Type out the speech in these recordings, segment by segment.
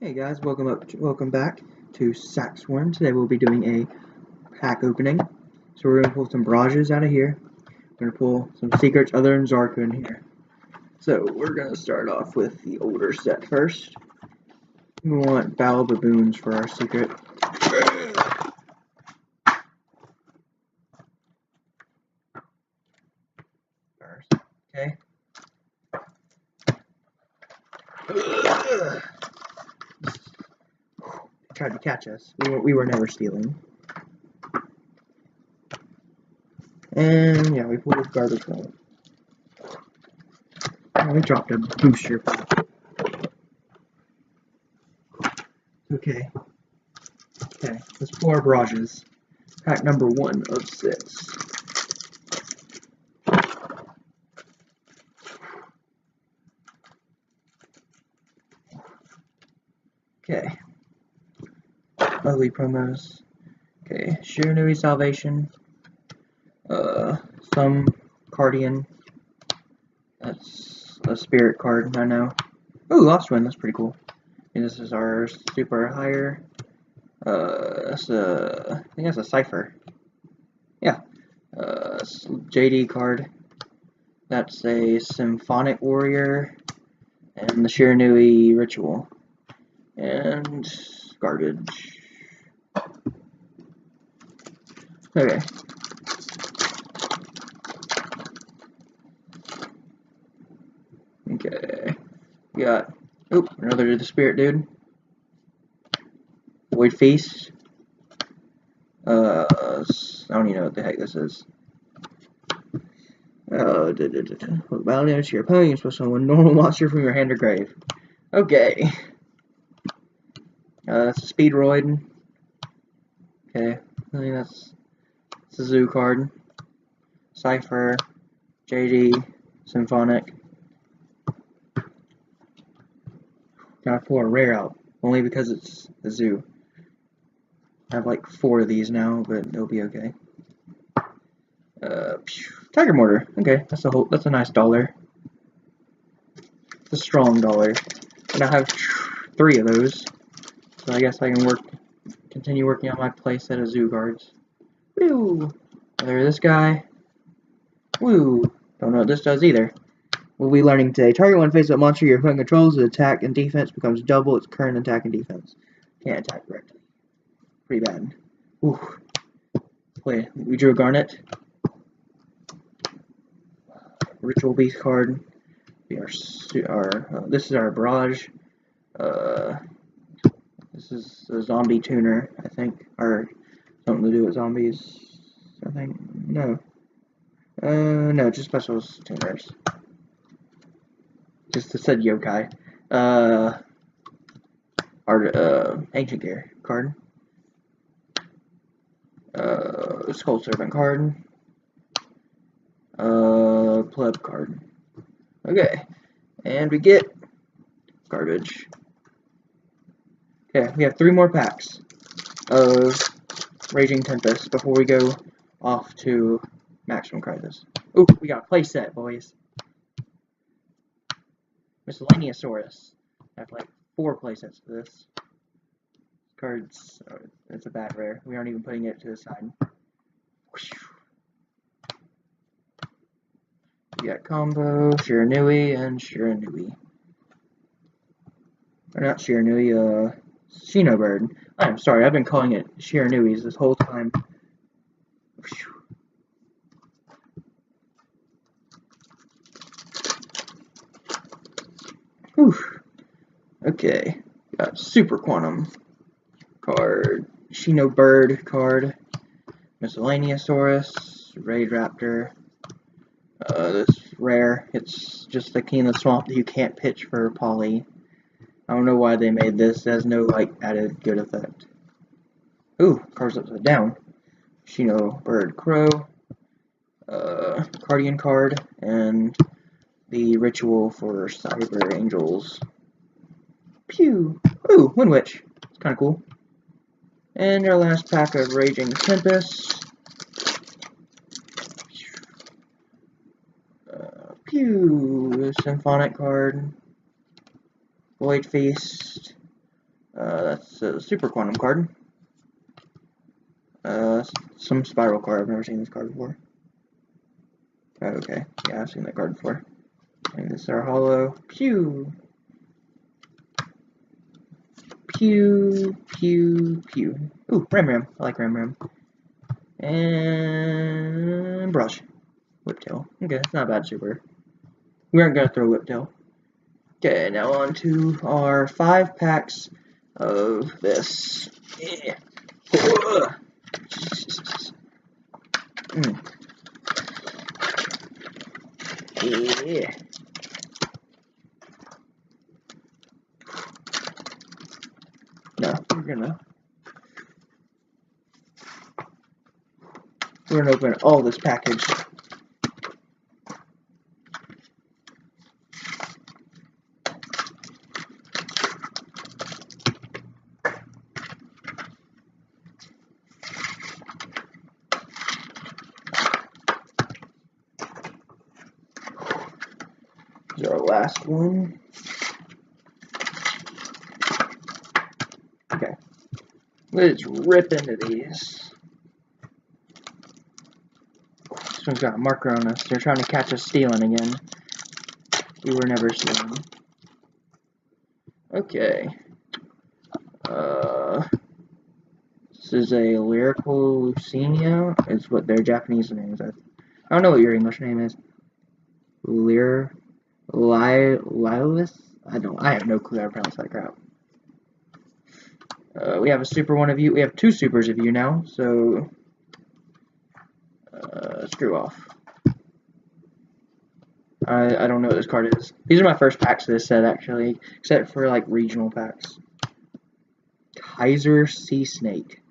Hey guys, welcome back to Sack Swarm. Today we'll be doing a pack opening. So we're gonna pull some barrages out of here. We're gonna pull some secrets other than Zarko in here. So we're gonna start off with the older set first. We want Battle Baboons for our secret. First, okay. Tried to catch us. We were never stealing. And yeah, we pulled a garbage bag. And we dropped a booster pack. Okay. Okay, let's pull our barrages. Pack number 1 of 6. Okay. Ugly promos. Okay, Shiranui Salvation. Some Cardian. That's a spirit card, I know. Oh, Lost Wind, that's pretty cool. And this is our super higher. I think that's a Cipher. Yeah. JD card. That's a Symphonic Warrior. And the Shiranui Ritual. And garbage. Okay. Okay. We got another the spirit dude. Void Feast. I don't even know what the heck this is. Battle damage to your opponent, you special one normal monster from your hand or grave. Okay. That's a Speedroid. Okay. I think that's a Zoo card. Cipher. JD. Symphonic. Gotta pull a rare out. Only because it's a Zoo. I have like 4 of these now, but it'll be okay. Tiger Mortar. Okay, that's a nice dollar. It's a strong dollar. And I have 3 of those. So I guess I can continue working on my playset of Zoo guards. Woo! There's this guy. Woo! Don't know what this does either. We'll be learning today. Target one face-up monster your opponent controls. Its attack and defense becomes double its current attack and defense. Can't attack directly. Pretty bad. Ooh. Wait, we drew a Garnet. Ritual Beast card. This is our Barrage. This is a Zombie Tuner, I think, or something to do with zombies. I think no, just special tuners. Just said yokai. Our Ancient Gear card. Skull Servant card. Pleb card. Okay, and we get garbage. Okay, we have 3 more packs of Raging Tempest before we go off to Maximum Crisis. Ooh, we got a playset, boys. Miscellaneousaurus. I have like 4 playsets for this. Cards, it's a bad rare. We aren't even putting it to the side. We got Combo, Shiranui, and Shiranui. Or not Shiranui, Xenobird. I'm sorry, I've been calling it Shiranui's this whole time. Whew. Okay, got Super Quantum card, Xenobird card, Miscellaneousaurus, Raid Raptor. This rare, it's just the King of the Swamp that you can't pitch for Poly. I don't know why they made this. It has no like added good effect. Ooh, card's upside down. Xenobird Crow, Cardian card, and the Ritual for Cyber Angels. Pew! Ooh, Wind Witch. It's kind of cool. And our last pack of Raging Tempest. Pew! Symphonic card. Void Feast. That's a Super Quantum card. Some Spiral card. I've never seen this card before. Okay, yeah, I've seen that card before. And this is our holo. Pew! Pew, pew, pew. Ooh, Ram. I like Ram. And Brush. Whiptail. Okay, that's not a bad super. We aren't going to throw Whiptail. Okay, now on to our 5 packs of this. Yeah. Yeah. No, we're gonna open all this package. This is our last one. Okay. Let's rip into these. This one's got a marker on us. They're trying to catch us stealing again. We were never stealing. Okay. This is a Lyrical Lucenia. Is what their Japanese name is. I don't know what your English name is. Lilis? I have no clue how to pronounce that crap. We have a super one of you. We have 2 supers of you now, so screw off. I don't know what this card is. These are my first packs of this set, actually, except for like regional packs. Kaiser Sea Snake.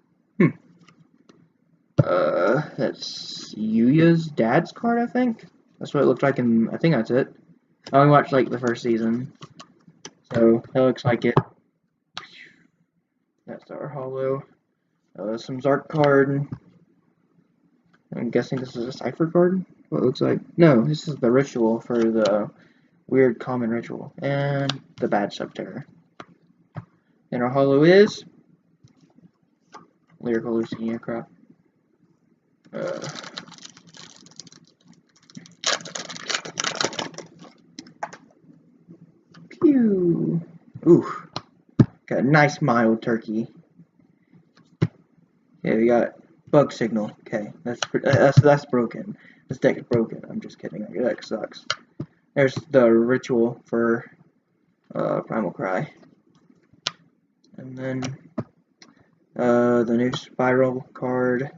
That's Yuya's dad's card, I think. That's what it looked like in. I think that's it. I only watched like the first season, so that looks like it. That's our holo. Some Zark card. I'm guessing this is a cipher card. What it looks like. No, this is the ritual for the weird common ritual. And the badge Subterror. And our holo is Lyrical Lucenia crap. Pew. Ooh. Got a nice mild turkey. Yeah, we got bug signal. Okay, that's broken. This deck is broken. I'm just kidding. Your deck sucks. There's the ritual for Primal Cry, and then the new Spiral card.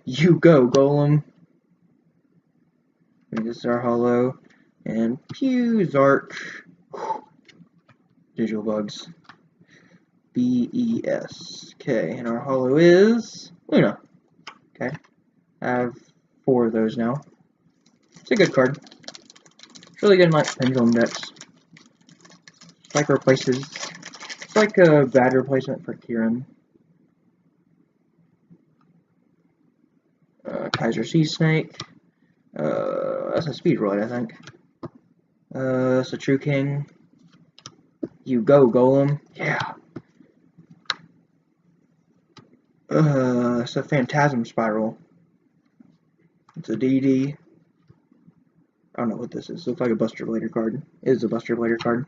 Yugioh Golem. And this is our holo, and Pew Zark. Digital bugs. BES. Okay, and our holo is Luna. Okay, I have 4 of those now. It's a good card. It's really good in like pendulum decks. It's like replaces. It's like a bad replacement for Kieran. Kaiser Sea Snake. That's a Speedroid, I think. That's a True King. Yugioh Golem. Yeah. It's a Phantasm Spiral. It's a DD. I don't know what this is. It looks like a Buster Blader card. It is a Buster Blader card.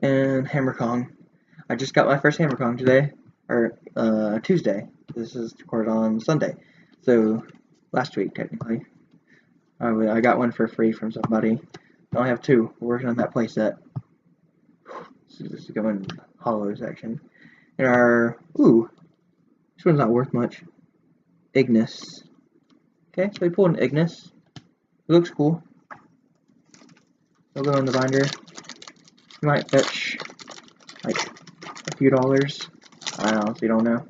And Hammer Kong. I just got my first Hammer Kong today. Or, Tuesday. This is recorded on Sunday. So, last week, technically. I got one for free from somebody. I only have 2. We're working on that playset. So this is going holo section. And our, ooh, this one's not worth much. Ignis. Okay, so we pulled an Ignis. It looks cool. It'll go in the binder. It might fetch like a few dollars. I honestly don't know.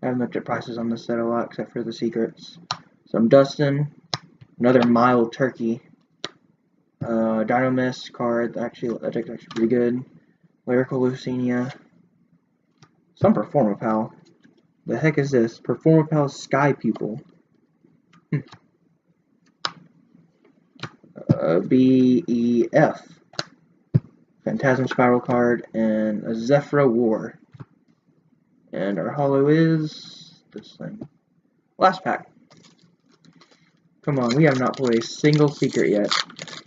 I haven't looked at prices on this set a lot except for the secrets. Some Dustin. Another mild turkey. Dynamist card. That deck's actually pretty good. Lyrical Lucenia. Some Performapal. The heck is this? Performapal Sky Pupil. BEF. Phantasm Spiral card, and a Zephyra War. And our holo is this thing. Last pack. Come on, we have not pulled a single secret yet.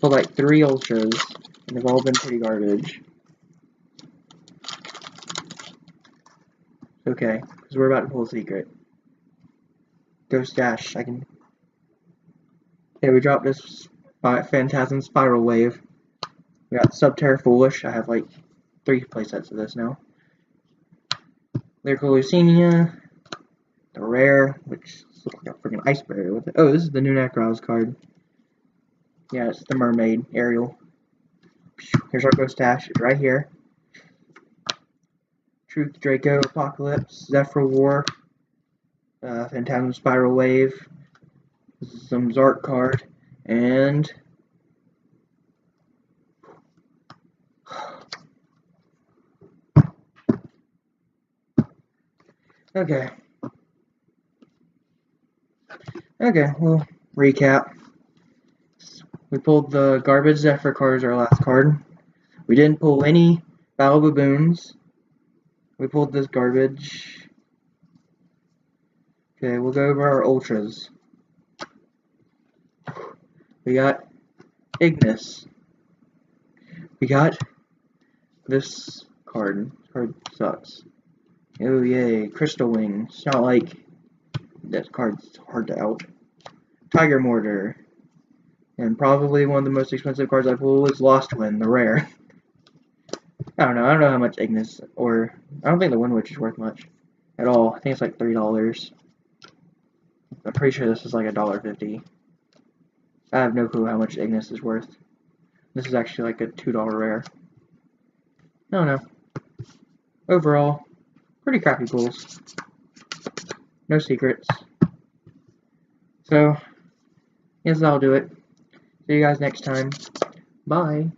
Pulled like 3 ultras, and they've all been pretty garbage. Okay, because we're about to pull a secret. Ghost Dash, I can... Okay, we dropped this Phantasm Spiral Wave. We got Subterra Foolish. I have like 3 playsets of this now. Lyrical Lucenia. The rare, which looks like a freaking ice barrier with it. Oh, this is the new Necroz card. Yeah, it's the Mermaid, Ariel. Here's our Ghost Dash, it's right here. Truth, Draco, Apocalypse, Zephyr War, Phantasm Spiral Wave, some Zark card, and okay, we'll recap. We pulled the garbage Zephyr card as our last card. We didn't pull any Battle Baboons. We pulled this garbage. Okay, we'll go over our ultras. We got Ignis. We got this card. This card sucks. Oh yay, Crystal Wing. It's not like that card's hard to out. Tiger Mortar. And probably one of the most expensive cards I pulled is Lost Wind, the rare. I don't know how much Ignis, or I don't think the Wind Witch is worth much at all. I think it's like $3. I'm pretty sure this is like $1.50. I have no clue how much Ignis is worth. This is actually like a $2 rare. I don't know. Overall, pretty crappy pulls. No secrets. So, I guess that'll do it. See you guys next time. Bye.